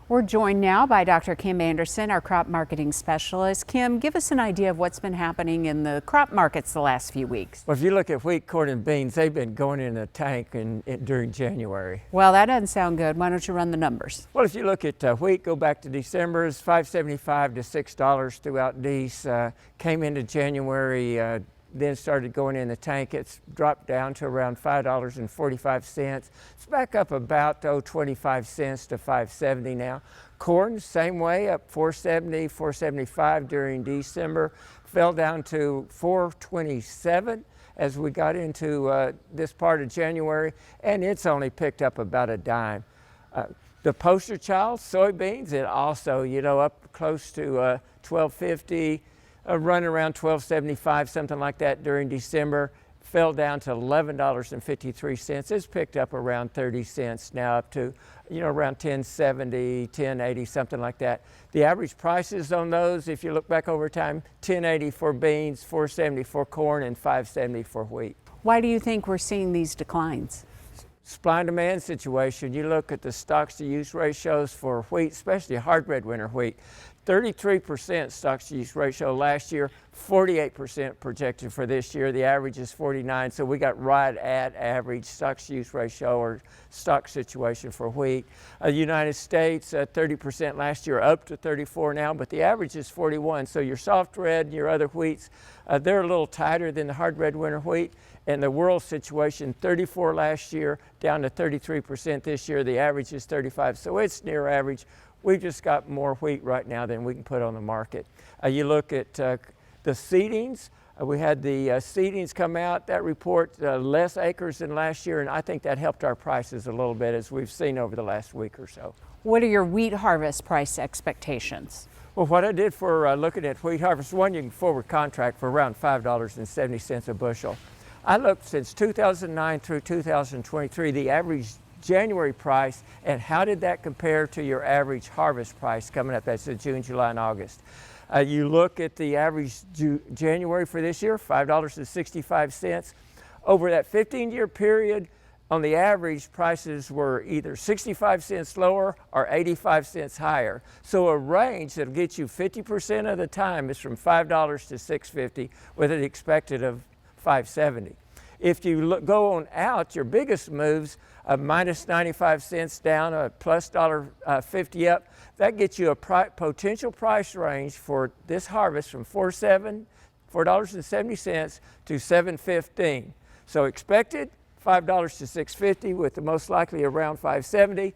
We're joined now by Dr. Kim Anderson, our crop marketing specialist. Kim, give us an idea of what's been happening in the crop markets the last few weeks. Well, if you look at wheat, corn, and beans, they've been going in a tank during January. Well, that doesn't sound good. Why don't you run the numbers? Well, if you look at wheat, go back to December, it's $5.75 to $6 throughout these. Came into January, then started going in the tank. It's dropped down to around $5.45. It's back up about 25 cents to $5.70 now. Corn, same way, up $4.70, $4.75 during December. Fell down to $4.27 as we got into this part of January, and it's only picked up about a dime. The poster child, soybeans, it also, up close to $12.50. Run around $12.75, something like that during December. Fell down to $11.53. It's picked up around 30 cents now, up to around $10.70, $10.80, something like that. The average prices on those, if you look back over time, $10.80 for beans, $4.70 for corn, and $5.70 for wheat. Why do you think we're seeing these declines? Supply and demand situation. You look at the stocks to use ratios for wheat, especially hard red winter wheat. 33% stocks to use ratio last year, 48% projected for this year. The average is 49, so we got right at average stocks to use ratio or stock situation for wheat. United States, 30% last year, up to 34 now, but the average is 41. So your soft red and your other wheats, they're a little tighter than the hard red winter wheat. And the world situation, 34 last year, down to 33% this year. The average is 35, so it's near average. We've just got more wheat right now than we can put on the market. You look at the seedings. We had the seedings come out. That report, less acres than last year, and I think that helped our prices a little bit, as we've seen over the last week or so. What are your wheat harvest price expectations? Well, what I did for looking at wheat harvest, one, you can forward contract for around $5.70 a bushel. I looked since 2009 through 2023, the average January price, and how did that compare to your average harvest price coming up? That's June, July, and August. You look at the average January for this year, $5.65. Over that 15-year period, on the average, prices were either 65 cents lower or 85 cents higher. So a range that'll get you 50% of the time is from $5 to $6.50 with an expected of $5.70. If you go on out, your biggest moves, minus 95 cents down, plus $1.50 up, that gets you a potential price range for this harvest from $4.70 to $7.15. So expected $5 to $6.50 with the most likely around $5.70.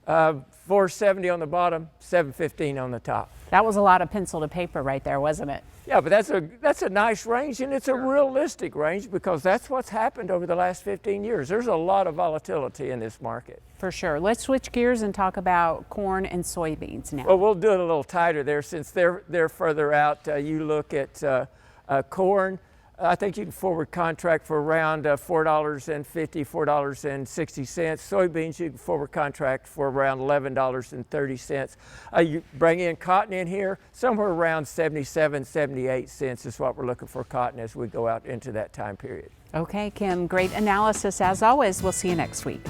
$4.70 on the bottom, $7.15 on the top. That was a lot of pencil to paper right there, wasn't it? Yeah, but that's a nice range, and it's a realistic range because that's what's happened over the last 15 years. There's a lot of volatility in this market. For sure. Let's switch gears and talk about corn and soybeans now. Well, we'll do it a little tighter there since they're further out. You look at corn. I think you can forward contract for around $4.50, $4.60. Soybeans, you can forward contract for around $11.30. You bring in cotton in here, somewhere around 77, 78 cents is what we're looking for cotton as we go out into that time period. Okay, Kim, great analysis as always. We'll see you next week.